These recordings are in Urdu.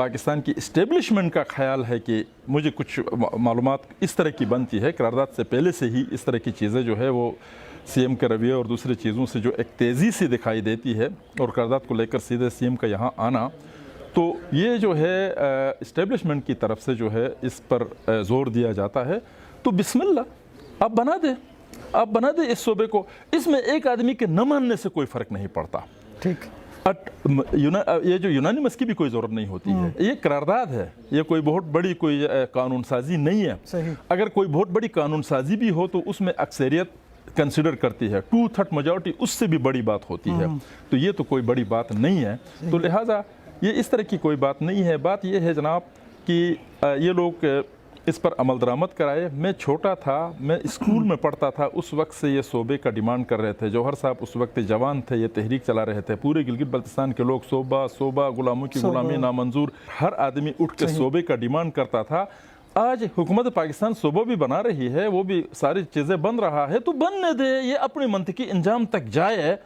پاکستان کی اسٹیبلشمنٹ کا خیال ہے کہ مجھے کچھ معلومات اس طرح کی بنتی ہے، قرارداد سے پہلے سے ہی اس طرح کی چیزیں جو ہے وہ سی ایم کے رویے اور دوسری چیزوں سے جو ایک تیزی سے دکھائی دیتی ہے، اور قرارداد کو لے کر سیدھے سی ایم کا یہاں آنا، تو یہ جو ہے اسٹیبلشمنٹ کی طرف سے جو ہے اس پر زور دیا جاتا ہے. تو بسم اللہ، آپ بنا دیں اس صوبے کو. اس میں ایک آدمی کے نہ ماننے سے کوئی فرق نہیں پڑتا. ٹھیک، یہ جو یونانیمس کی بھی کوئی ضرورت نہیں ہوتی ہے. یہ قرارداد ہے، یہ کوئی بہت بڑی کوئی قانون سازی نہیں ہے. صحیح. اگر کوئی بہت بڑی قانون سازی بھی ہو تو اس میں اکثریت کنسیڈر کرتی ہے، 2/3 میجورٹی اس سے بھی بڑی بات ہوتی ہے. تو یہ تو کوئی بڑی بات نہیں ہے. تو لہٰذا یہ اس طرح کی کوئی بات نہیں ہے. بات یہ ہے جناب کہ یہ لوگ اس پر عمل درآمد کرائے. میں چھوٹا تھا، میں اسکول میں پڑھتا تھا، اس وقت سے یہ صوبے کا ڈیمانڈ کر رہے تھے. جوہر صاحب اس وقت جوان تھے، یہ تحریک چلا رہے تھے. پورے گلگت بلتستان کے لوگ صوبہ، غلاموں کی غلامی نامنظور، ہر آدمی اٹھ کے صوبے کا ڈیمانڈ کرتا تھا. آج حکومت پاکستان صوبہ بھی بنا رہی ہے، وہ بھی ساری چیزیں بن رہا ہے، تو بننے دے، یہ اپنے منطقی انجام تک جائے.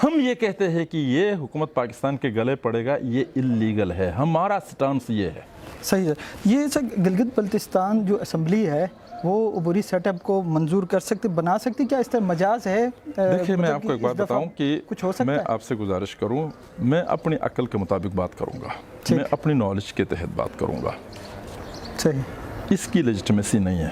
ہم یہ کہتے ہیں کہ یہ حکومت پاکستان کے گلے پڑے گا، یہ اللیگل ہے. ہمارا سٹانس یہ ہے. صحیح ہے. یہ سر گلگت بلتستان جو اسمبلی ہے وہ عبوری سیٹ اپ کو منظور کر سکتے، بنا سکتی؟ کیا اس طرح مجاز ہے؟ دیکھیے میں آپ کو ایک بات بتاؤں کہ کچھ ہو سکتا میں ہے؟ آپ سے گزارش کروں، میں اپنی عقل کے مطابق بات کروں گا، میں اپنی نالج کے تحت بات کروں گا. صحیح. اس کی لیجٹمیسی نہیں ہے.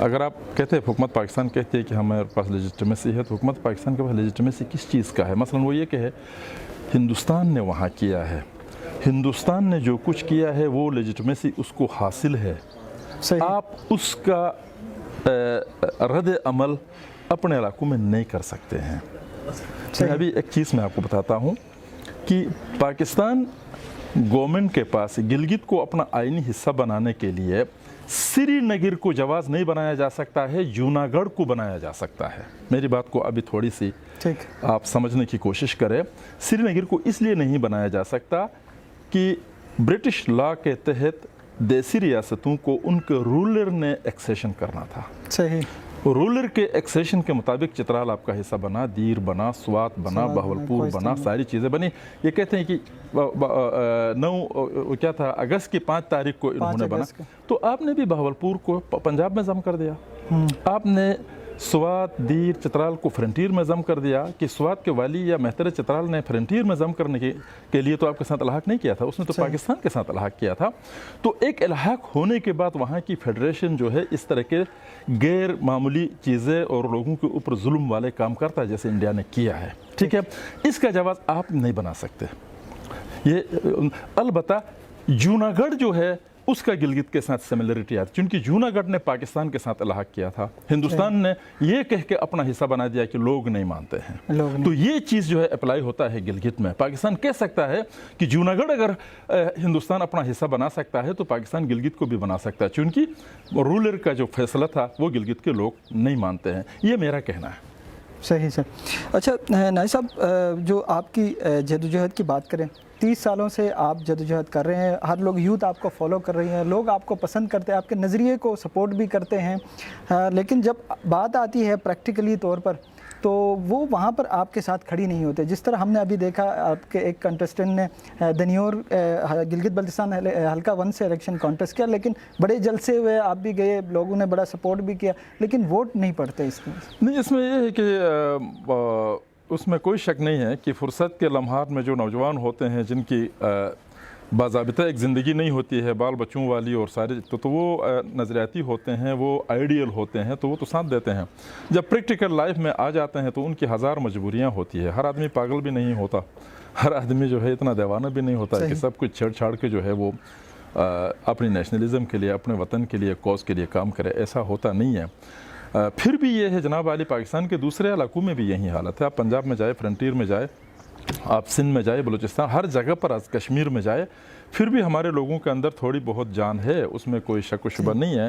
اگر آپ کہتے ہیں حکومت پاکستان کہتے ہیں کہ ہمارے پاس لیجٹمیسی ہے، تو حکومت پاکستان کے پاس لیجٹمیسی کس چیز کا ہے؟ مثلا وہ یہ کہ ہے ہندوستان نے وہاں کیا ہے، ہندوستان نے جو کچھ کیا ہے وہ لیجٹمیسی اس کو حاصل ہے. آپ اس کا رد عمل اپنے علاقوں میں نہیں کر سکتے ہیں. ابھی ایک چیز میں آپ کو بتاتا ہوں کہ پاکستان گورنمنٹ کے پاس گلگت کو اپنا آئینی حصہ بنانے کے لیے سری نگر کو جواز نہیں بنایا جا سکتا ہے، جوناگڑھ کو بنایا جا سکتا ہے. میری بات کو ابھی تھوڑی سی آپ سمجھنے کی کوشش کریں. سری نگر کو اس لیے نہیں بنایا جا سکتا کہ برٹش لا کے تحت دیسی ریاستوں کو ان کے رولر نے ایکسیشن کرنا تھا. صحیح. رولر کے ایکسیشن کے مطابق چترال آپ کا حصہ بنا، دیر بنا، سوات بنا، بہاولپور بنا، ساری چیزیں بنی. یہ کہتے ہیں کہ 5 اگست کو انہوں نے بنا. تو آپ نے بھی بہاولپور کو پنجاب میں ضم کر دیا. آپ نے سوات، دیر، چترال کو فرنٹیر میں ضم کر دیا کہ سوات کے والی یا مہتر چترال نے فرنٹیر میں ضم کرنے کے لیے تو آپ کے ساتھ الحاق نہیں کیا تھا، اس نے تو پاکستان کے ساتھ الحاق کیا تھا. تو ایک الحاق ہونے کے بعد وہاں کی فیڈریشن جو ہے اس طرح کے غیر معمولی چیزیں اور لوگوں کے اوپر ظلم والے کام کرتا ہے جیسے انڈیا نے کیا ہے. ٹھیک ہے، اس کا جواز آپ نہیں بنا سکتے. یہ البتہ جوناگڑھ جو ہے اس کا گلگت کے ساتھ سملرٹی آتی، چونکہ جوناگڑھ نے پاکستان کے ساتھ الحاق کیا تھا. ہندوستان نے یہ کہہ کے اپنا حصہ بنا دیا کہ لوگ نہیں مانتے ہیں. تو یہ چیز جو ہے اپلائی ہوتا ہے گلگت میں. پاکستان کہہ سکتا ہے کہ جوناگڑھ اگر ہندوستان اپنا حصہ بنا سکتا ہے تو پاکستان گلگت کو بھی بنا سکتا ہے، چونکہ رولر کا جو فیصلہ تھا وہ گلگت کے لوگ نہیں مانتے ہیں. یہ میرا کہنا ہے. صحیح سر. اچھا نائی صاحب، جو آپ کی جدوجہد کی بات کریں، 30 سالوں سے آپ جدوجہد کر رہے ہیں، ہر لوگ یوتھ آپ کو فالو کر رہی ہیں، لوگ آپ کو پسند کرتے ہیں، آپ کے نظریے کو سپورٹ بھی کرتے ہیں، لیکن جب بات آتی ہے پریکٹیکلی طور پر تو وہ وہاں پر آپ کے ساتھ کھڑی نہیں ہوتے. جس طرح ہم نے ابھی دیکھا آپ کے ایک کنٹیسٹنٹ نے دنیور گلگت بلتستان حلقہ 1 سے الیکشن کانٹیسٹ کیا، لیکن بڑے جلسے ہوئے، آپ بھی گئے، لوگوں نے بڑا سپورٹ بھی کیا، لیکن ووٹ نہیں پڑتے اس میں. نہیں، اس میں یہ ہے کہ اس میں کوئی شک نہیں ہے کہ فرصت کے لمحات میں جو نوجوان ہوتے ہیں جن کی باضابطہ ایک زندگی نہیں ہوتی ہے، بال بچوں والی اور سارے، تو وہ نظریاتی ہوتے ہیں، وہ آئیڈیل ہوتے ہیں، تو وہ تو ساتھ دیتے ہیں. جب پریکٹیکل لائف میں آ جاتے ہیں تو ان کی ہزار مجبوریاں ہوتی ہے. ہر آدمی پاگل بھی نہیں ہوتا، ہر آدمی جو ہے اتنا دیوانہ بھی نہیں ہوتا کہ سب کچھ چھیڑ چھاڑ کے جو ہے وہ اپنی نیشنلزم کے لیے، اپنے وطن کے لیے، کوز کے لیے کام کرے. ایسا ہوتا نہیں ہے. پھر بھی یہ ہے جناب عالی، پاکستان کے دوسرے علاقوں میں بھی یہی حالت ہے. آپ پنجاب میں جائے، فرنٹیر میں جائے، آپ سندھ میں جائے، بلوچستان، ہر جگہ پر، کشمیر میں جائے، پھر بھی ہمارے لوگوں کے اندر تھوڑی بہت جان ہے، اس میں کوئی شک و شبہ نہیں ہے.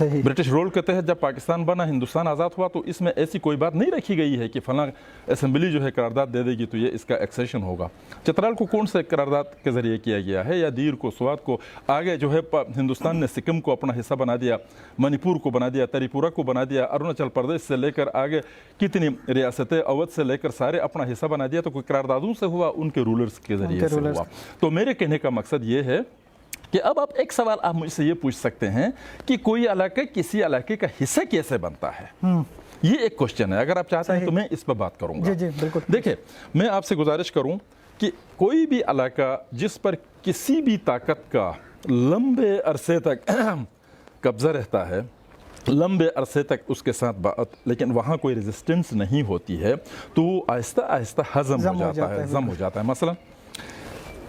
صحیح برٹش رول کے تحت جب پاکستان بنا, ہندوستان آزاد ہوا, تو اس میں ایسی کوئی بات نہیں رکھی گئی ہے کہ فلاں اسمبلی جو ہے قرارداد دے دے گی تو یہ اس کا ایکسیشن ہوگا. چترال کو کون سے قرارداد کے ذریعے کیا گیا ہے, یا دیر کو, سوات کو, آگے جو ہے ہندوستان نے سکم کو اپنا حصہ بنا دیا, منی پور کو بنا دیا, تریپورہ کو بنا دیا, اروناچل پردیش سے لے کر آگے کتنی ریاستیں, اودھ سے لے کر سارے اپنا حصہ بنا دیا, تو کوئی قراردادوں سے ہوا, ان کے رولرز کے ذریعے سے ہوا. تو میرے کہنے کا مقصد یہ ہے کہ اب آپ ایک سوال آپ مجھ سے یہ پوچھ سکتے ہیں کہ کوئی علاقہ کسی علاقے کا حصہ کیسے بنتا ہے, یہ ایک کوشچن ہے. اگر آپ چاہتے ہیں تو میں اس پر بات کروں گا. جی بالکل. دیکھیں, میں آپ سے گزارش کروں کہ کوئی بھی علاقہ جس پر کسی بھی طاقت کا لمبے عرصے تک قبضہ رہتا ہے, لمبے عرصے تک اس کے ساتھ بات, لیکن وہاں کوئی ریزسٹنس نہیں ہوتی ہے, تو وہ آہستہ آہستہ ہضم ہو جاتا ہے. مثلا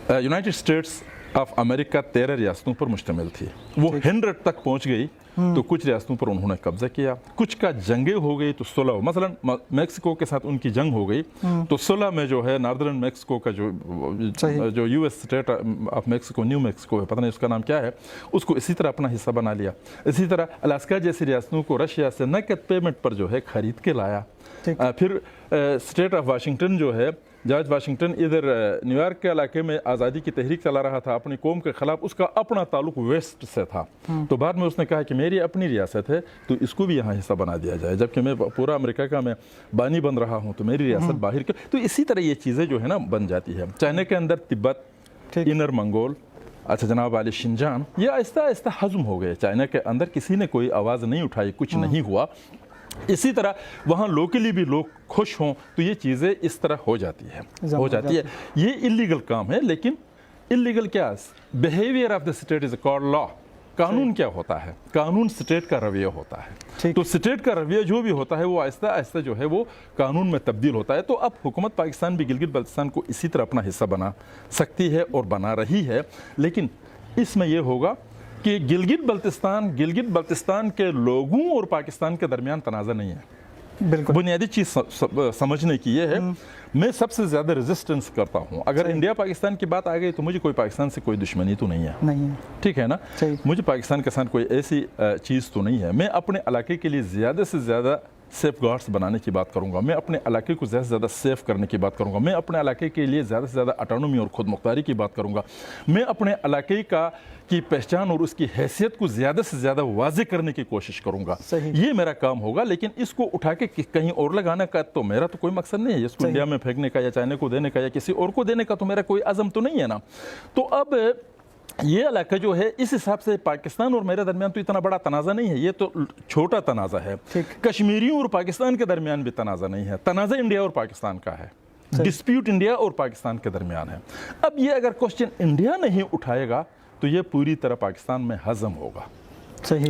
یونائٹڈ اسٹیٹس آف امریکہ 13 ریاستوں پر مشتمل تھی, وہ 100 تک پہنچ گئی, تو کچھ ریاستوں پر انہوں نے قبضہ کیا, کچھ کا جنگیں ہو گئی تو 16, مثلا میکسیکو کے ساتھ ان کی جنگ ہو گئی, تو 16 میں جو ہے ناردرن میکسیکو کا جو U S state of Mexico, new Mexico ہے, پتہ نہیں اس کا نام کیا ہے, اس کو اسی طرح اپنا حصہ بنا لیا. اسی طرح الاسکا جیسی ریاستوں کو رشیا سے نقد پیمنٹ پر جو ہے خرید کے لایا. پھر اسٹیٹ آف واشنگٹن جو ہے, جارج واشنگٹن ادھر نیو یارک کے علاقے میں آزادی کی تحریک چلا رہا تھا اپنی قوم کے خلاف, اس کا اپنا تعلق ویسٹ سے تھا, تو بعد میں اس نے کہا کہ میری اپنی ریاست ہے تو اس کو بھی یہاں حصہ بنا دیا جائے, جبکہ میں پورا امریکہ کا میں بانی بن رہا ہوں, تو میری ریاست باہر کی. تو اسی طرح یہ چیزیں جو ہے نا بن جاتی ہے. چائنا کے اندر تبت, انر منگول, اچھا جناب علی شنجان, یہ آہستہ آہستہ ہضم ہو گئے. چائنا کے اندر کسی نے کوئی آواز نہیں اٹھائی, کچھ نہیں ہوا. اسی طرح وہاں لوکلی بھی لوگ خوش ہوں تو یہ چیزیں اس طرح ہو جاتی ہے. یہ اللیگل کام ہے, لیکن اللیگل کیا, behaviour of the state is called law. قانون کیا ہوتا ہے, قانون اسٹیٹ کا رویہ ہوتا ہے, تو اسٹیٹ کا رویہ جو بھی ہوتا ہے وہ آہستہ آہستہ جو ہے وہ قانون میں تبدیل ہوتا ہے. تو اب حکومت پاکستان بھی گلگت بلتستان کو اسی طرح اپنا حصہ بنا سکتی ہے اور بنا رہی ہے, لیکن اس میں یہ ہوگا کہ گلگت بلتستان کے لوگوں اور پاکستان کے درمیان تنازع نہیں ہے. بنیادی چیز سمجھنے کی یہ ہے, میں سب سے زیادہ ریزسٹنس کرتا ہوں. اگر انڈیا پاکستان کی بات آ گئی تو مجھے کوئی پاکستان سے کوئی دشمنی تو نہیں ہے, ٹھیک ہے نا, مجھے پاکستان کے ساتھ کوئی ایسی چیز تو نہیں ہے. میں اپنے علاقے کے لیے زیادہ سے زیادہ سیف گارڈز بنانے کی بات کروں گا, میں اپنے علاقے کو زیادہ سے زیادہ سیف کرنے کی بات کروں گا, میں اپنے علاقے کے لیے زیادہ سے زیادہ اٹانومی اور خود مختاری کی بات کروں گا, میں اپنے علاقے کی پہچان اور اس کی حیثیت کو زیادہ سے زیادہ واضح کرنے کی کوشش کروں گا. یہ میرا کام ہوگا, لیکن اس کو اٹھا کے کہیں اور لگانے کا تو میرا تو کوئی مقصد نہیں ہے. اس کو انڈیا میں پھینکنے کا یا چائنا کو دینے کا یا کسی اور کو دینے کا تو میرا کوئی عزم تو نہیں ہے نا. تو اب یہ علاقہ جو ہے اس حساب سے پاکستان اور میرے درمیان تو اتنا بڑا تنازع نہیں ہے, یہ تو چھوٹا تنازع ہے. کشمیریوں اور پاکستان کے درمیان بھی تنازع نہیں ہے, تنازع انڈیا اور پاکستان کا ہے, ڈسپیوٹ انڈیا اور پاکستان کے درمیان ہے. اب یہ اگر کوشچن انڈیا نہیں اٹھائے گا تو یہ پوری طرح پاکستان میں ہضم ہوگا.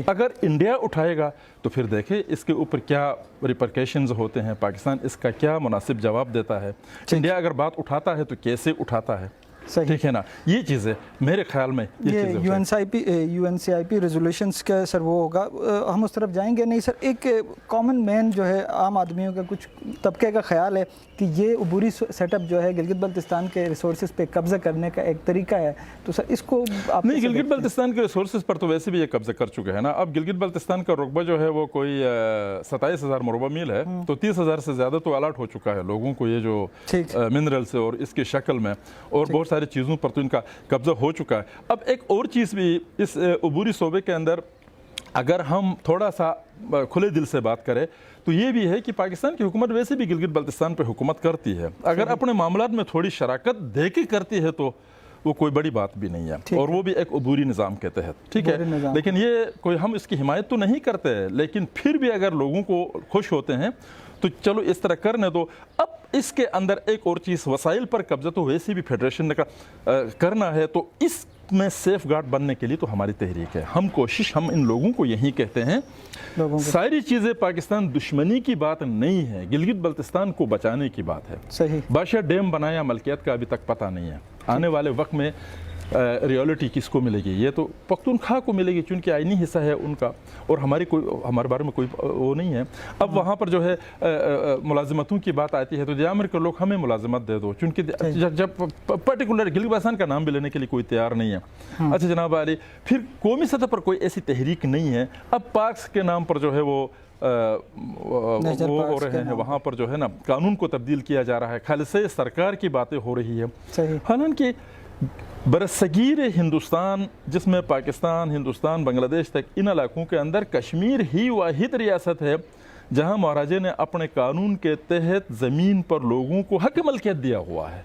اگر انڈیا اٹھائے گا تو پھر دیکھیں اس کے اوپر کیا ریپرکیشنز ہوتے ہیں, پاکستان اس کا کیا مناسب جواب دیتا ہے. انڈیا اگر بات اٹھاتا ہے تو کیسے اٹھاتا ہے, ٹھیک ہے نا. یہ چیزیں میرے خیال میں یہ U N C I P resolutions کا سر وہ ہوگا, ہم اس طرف جائیں گے نہیں سر. ایک کامن مین جو ہے عام آدمیوں کا کچھ طبقے کا خیال ہے کہ یہ عبوری سیٹ اپ جو ہے گلگت بلتستان کے ریسورسز پہ قبضہ کرنے کا ایک طریقہ ہے, تو سر اس کو آپ نہیں, گلگت بلتستان کے ریسورسز پر تو ویسے بھی یہ قبضہ کر چکے ہیں نا. اب گلگت بلتستان کا رقبہ جو ہے وہ کوئی 27,000 مربع میل ہے, تو 30,000 سے زیادہ تو الاٹ ہو چکا ہے لوگوں کو, یہ جو منرلز اور اس کی شکل میں اور بہت ساری چیزوں پر تو ان کا قبضہ ہو چکا ہے. اب ایک اور چیز بھی اس عبوری صوبے کے اندر اگر ہم تھوڑا سا کھلے دل سے بات کریں تو یہ بھی ہے کہ پاکستان کی حکومت ویسے بھی گلگت بلتستان پہ حکومت کرتی ہے, اگر اپنے معاملات میں تھوڑی شراکت دے کے کرتی ہے تو وہ کوئی بڑی بات بھی نہیں ہے, اور وہ بھی ایک عبوری نظام کے تحت, ٹھیک ہے. لیکن یہ کوئی ہم اس کی حمایت تو نہیں کرتے, لیکن پھر بھی اگر لوگوں کو خوش ہوتے ہیں تو چلو اس طرح کرنے دو. اب اس کے اندر ایک اور چیز, وسائل پر قبضہ تو ویسے بھی فیڈریشن نے کرنا ہے, تو اس میں سیف گارڈ بننے کے لیے تو ہماری تحریک ہے. ہم ان لوگوں کو یہی کہتے ہیں, ساری چیزیں پاکستان دشمنی کی بات نہیں ہے, گلگت بلتستان کو بچانے کی بات ہے. بادشاہ ڈیم بنایا, ملکیت کا ابھی تک پتہ نہیں ہے. آنے والے وقت میں ریالٹی کس کو ملے گی؟ یہ تو پختونخوا کو ملے گی چونکہ آئینی حصہ ہے ان کا، اور ہمارے بارے میں کوئی وہ نہیں ہے۔ اب وہاں پر جو ہے ملازمتوں کی بات آتی ہے تو دیامر کے لوگ ہمیں ملازمت دے دو، چونکہ جب پرٹیکولر گلگت بلتستان کا نام بھی لینے کے لیے کوئی تیار نہیں ہے۔ اچھا جناب علی، پھر قومی سطح پر کوئی ایسی تحریک نہیں ہے۔ اب پارکس کے نام پر جو ہے وہ ہو رہے ہیں، وہاں پر جو ہے نا قانون کو تبدیل کیا جا رہا ہے، خالصہ سرکار کی باتیں ہو رہی ہے۔ حالانکہ برصغیر ہندوستان، جس میں پاکستان، ہندوستان، بنگلہ دیش تک، ان علاقوں کے اندر کشمیر ہی واحد ریاست ہے جہاں مہاراجے نے اپنے قانون کے تحت زمین پر لوگوں کو حق ملکیت دیا ہوا ہے۔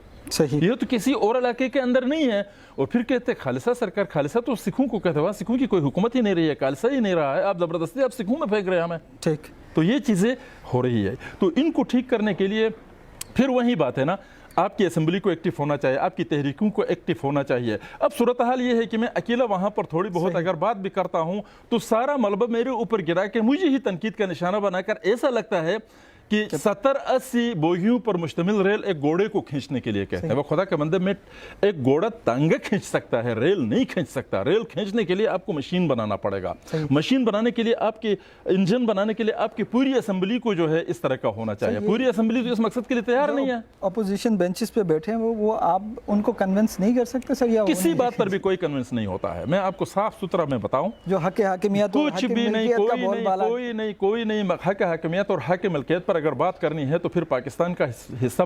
یہ تو کسی اور علاقے کے اندر نہیں ہے۔ اور پھر کہتے ہیں خالصہ سرکار، خالصہ تو سکھوں کو کہتے ہیں، سکھوں کی کوئی حکومت ہی نہیں رہی ہے، خالصہ ہی نہیں رہا ہے، آپ زبردستی آپ سکھوں میں پھینک رہے ہیں ہمیں۔ ٹھیک، تو یہ چیزیں ہو رہی ہے۔ تو ان کو ٹھیک کرنے کے لیے پھر وہی بات ہے نا، آپ کی اسمبلی کو ایکٹیو ہونا چاہیے، آپ کی تحریکوں کو ایکٹیو ہونا چاہیے۔ اب صورتحال یہ ہے کہ میں اکیلا وہاں پر تھوڑی بہت اگر بات بھی کرتا ہوں تو سارا ملبہ میرے اوپر گرا کے مجھے ہی تنقید کا نشانہ بنا کر ایسا لگتا ہے کہ 70-80 بوگیوں پر مشتمل ریل ایک گھوڑے کو کھینچنے کے لیے کہتے ہیں۔ وہ خدا کے بندے میں ایک گھوڑا تانگا کھینچ سکتا ہے، ریل نہیں کھینچ سکتا۔ ریل کھینچنے کے لیے آپ کو مشین بنانا پڑے گا، مشین بنانے کے لیے آپ کے انجن بنانے کے لیے آپ کی پوری اسمبلی کو جو ہے اس طرح کا ہونا چاہیے۔ پوری اسمبلی تو اس مقصد کے لیے تیار نہیں ہے۔ اپوزیشن بینچز پہ بیٹھے ہیں وہ آپ ان کو کنونس نہیں کر سکتے سر؟ یا کسی بات پر بھی کوئی کنونس نہیں ہوتا ہے۔ میں آپ کو صاف ستھرا میں بتاؤں، جو حق حاکمیت، کچھ بھی نہیں، کوئی نہیں۔ حق حاکمیت اور حق ملکیت پر اگر بات کرنی ہے تو پھر پاکستان کا حصہ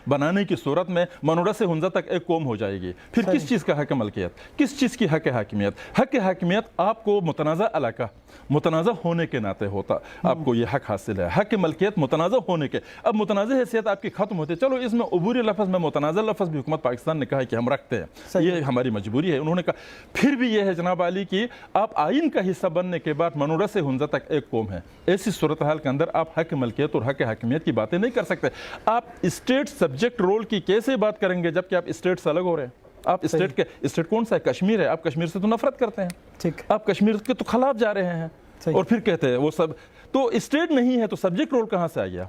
بنانے کی صورت میں منورہ سے ہنزا تک ایک قوم ہو جائے گی۔ پھر کس چیز کا حق ملکیت، کس چیز کی حق حاکمیت؟ حق حاکمیت آپ کو متنازع علاقہ متنازع ہونے کے ناطے ہوتا، آپ کو یہ حق حاصل ہے۔ حق ملکیت متنازع ہونے کے، اب متنازع حیثیت آپ کی ختم ہوتی ہے۔ چلو اس میں عبوری لفظ میں متنازع لفظ بھی حکومت پاکستان نے کہا ہے کہ ہم رکھتے ہیں، یہ ہماری مجبوری ہے۔ انہوں نے کہا پھر بھی یہ ہے جناب علی کہ آپ آئین کا حصہ بننے کے بعد منورہ سے ہنزا تک ایک قوم ہے۔ ایسی صورتحال کے اندر آپ حق ملکیت اور حق حاکمیت کی باتیں نہیں کر سکتے۔ آپ اسٹیٹ سبجیکٹ رول کی کیسے بات کریں گے جبکہ آپ اسٹیٹ سے الگ ہو رہے ہیں؟ آپ اسٹیٹ کون سا ہے؟ کشمیر ہے۔ آپ کشمیر سے تو نفرت کرتے ہیں، آپ کشمیر کے تو خلاف جا رہے ہیں، اور پھر کہتے ہیں وہ سب تو اسٹیٹ نہیں ہے، تو سبجیکٹ رول کہاں سے آ گیا؟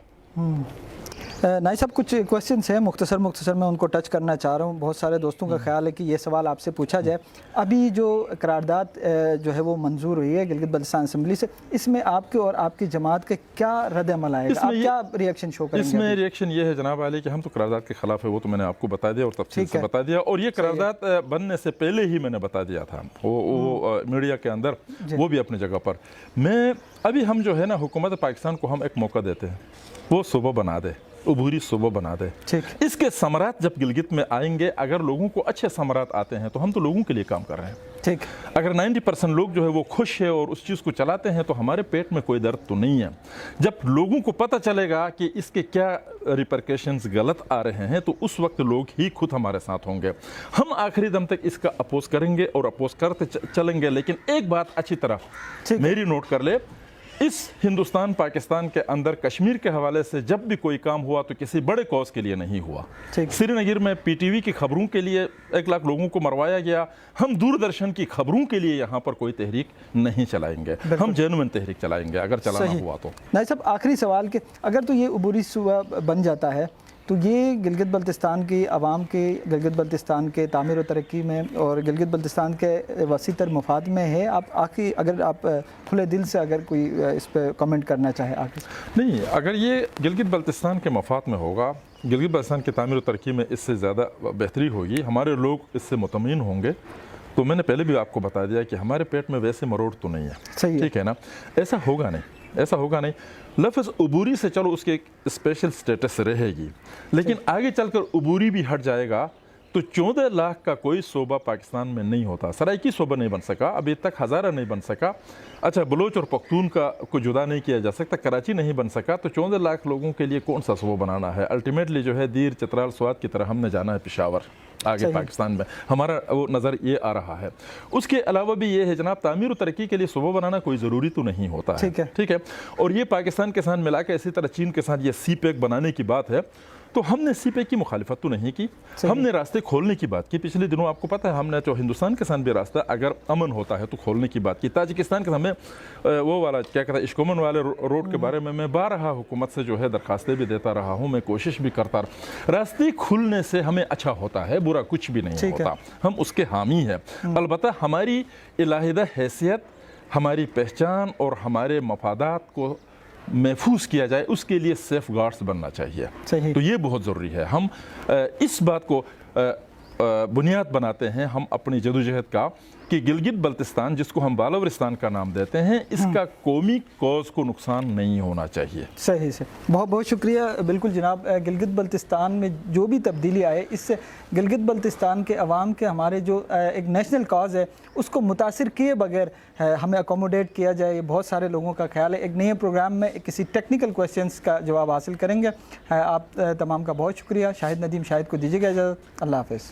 نائی صاحب کچھ کویسچنس ہیں مختصر میں ان کو ٹچ کرنا چاہ رہا ہوں۔ بہت سارے دوستوں کا خیال ہے کہ یہ سوال آپ سے پوچھا جائے۔ ابھی جو قرارداد جو ہے وہ منظور ہوئی ہے گلگت بلتستان اسمبلی سے، اس میں آپ کے اور آپ کی جماعت کے کیا رد عمل آئے گا؟ آپ کیا ریئیکشن شو کریں گے؟ اس میں ریئیکشن یہ ہے جناب علی کہ ہم تو قرارداد کے خلاف ہے، وہ تو میں نے آپ کو بتا دیا اور تفصیل سے بتا دیا، اور یہ قرارداد بننے سے پہلے ہی میں نے بتا دیا تھا وہ میڈیا کے اندر، وہ بھی اپنی جگہ پر۔ ابھی ہم جو ہے نا حکومت پاکستان کو ہم ایک موقع دیتے ہیں، وہ صوبہ بنا دے، عبوری صوبہ بنا دے۔ اس کے ثمرات جب گلگت میں آئیں گے، اگر لوگوں کو اچھے ثمرات آتے ہیں تو ہم تو لوگوں کے لیے کام کر رہے ہیں۔ اگر 90% لوگ جو ہے وہ خوش ہے اور اس چیز کو چلاتے ہیں تو ہمارے پیٹ میں کوئی درد تو نہیں ہے۔ جب لوگوں کو پتہ چلے گا کہ اس کے کیا ریپرکیشنز غلط آ رہے ہیں تو اس وقت لوگ ہی خود ہمارے ساتھ ہوں گے۔ ہم آخری دم تک اس کا اپوز کریں گے اور اپوز کرتے چلیں گے، لیکن ایک بات اچھی طرح میری نوٹ کر لے، اس ہندوستان پاکستان کے اندر کشمیر کے حوالے سے جب بھی کوئی کام ہوا تو کسی بڑے کاز کے لیے نہیں ہوا۔ سری نگر میں پی ٹی وی کی خبروں کے لیے 1 لاکھ لوگوں کو مروایا گیا، ہم دوردرشن کی خبروں کے لیے یہاں پر کوئی تحریک نہیں چلائیں گے، ہم جینوئن تحریک چلائیں گے اگر چلانا ہوا تو۔ نائی صاحب آخری سوال کہ اگر تو یہ عبوری صوبہ بن جاتا ہے تو یہ گلگت بلتستان کی عوام کے، گلگت بلتستان کے تعمیر و ترقی میں اور گلگت بلتستان کے وسیع تر مفاد میں ہے؟ اگر آپ کھلے دل سے اگر کوئی اس پہ کمنٹ کرنا چاہے آخر؟ نہیں، اگر یہ گلگت بلتستان کے مفاد میں ہوگا، گلگت بلتستان کی تعمیر و ترقی میں اس سے زیادہ بہتری ہوگی، ہمارے لوگ اس سے مطمئن ہوں گے، تو میں نے پہلے بھی آپ کو بتا دیا کہ ہمارے پیٹ میں ویسے مروڑ تو نہیں ہے، ٹھیک ہے نا؟ ایسا ہوگا نہیں۔ لفظ عبوری سے چلو اس کے ایک اسپیشل سٹیٹس رہے گی، لیکن آگے چل کر عبوری بھی ہٹ جائے گا تو 14 لاکھ کا کوئی صوبہ پاکستان میں نہیں ہوتا۔ سرائکی صوبہ نہیں بن سکا، ابھی تک ہزارہ نہیں بن سکا، اچھا بلوچ اور پختون کو جدا نہیں کیا جا سکتا، کراچی نہیں بن سکا، تو 14 لاکھ لوگوں کے لیے کون سا صوبہ بنانا ہے؟ الٹیمیٹلی جو ہے دیر، چترال، سوات کی طرح ہم نے جانا ہے پشاور آگے پاکستان میں، ہمارا وہ نظر یہ آ رہا ہے۔ اس کے علاوہ بھی یہ ہے جناب، تعمیر و ترقی کے لیے صوبہ بنانا کوئی ضروری تو نہیں ہوتا ہے، ٹھیک ہے؟ اور یہ پاکستان کے ساتھ ملا کے اسی طرح چین کے ساتھ یہ سی پیک بنانے کی بات ہے تو ہم نے سی پے کی مخالفت تو نہیں کی, ہم نے راستے کھولنے کی بات کی. پچھلے دنوں آپ کو پتہ ہے ہم نے جو ہندوستان کے ساتھ بھی راستہ اگر امن ہوتا ہے تو کھولنے کی بات کی. تاجکستان کے ہمیں وہ والا کیا کہتا ہے اشکومن والے روڈ کے بارے میں بارہا حکومت سے جو ہے درخواستیں بھی دیتا رہا ہوں, میں کوشش بھی کرتا رہا. راستے کھلنے سے ہمیں اچھا ہوتا ہے, برا کچھ بھی نہیں ہوتا, ہم اس کے حامی ہیں. البتہ ہماری علیحدہ حیثیت, ہماری پہچان اور ہمارے مفادات کو محفوظ کیا جائے, اس کے لیے سیف گارڈز بننا چاہیے. تو یہ بہت ضروری ہے. ہم اس بات کو بنیاد بناتے ہیں ہم اپنی جدوجہد کا کہ گلگت بلتستان جس کو ہم بالاورستان کا نام دیتے ہیں, اس کا قومی کوز کو نقصان نہیں ہونا چاہیے. صحیح سے, بہت بہت شکریہ. بالکل جناب, گلگت بلتستان میں جو بھی تبدیلی آئے اس سے گلگت بلتستان کے عوام کے ہمارے جو ایک نیشنل کاز ہے اس کو متاثر کیے بغیر ہمیں اکوموڈیٹ کیا جائے, یہ بہت سارے لوگوں کا خیال ہے. ایک نئے پروگرام میں کسی ٹیکنیکل کویسچنس کا جواب حاصل کریں گے. آپ تمام کا بہت شکریہ. شاہد ندیم شاہد کو دیجیے گا اجازت. اللہ حافظ.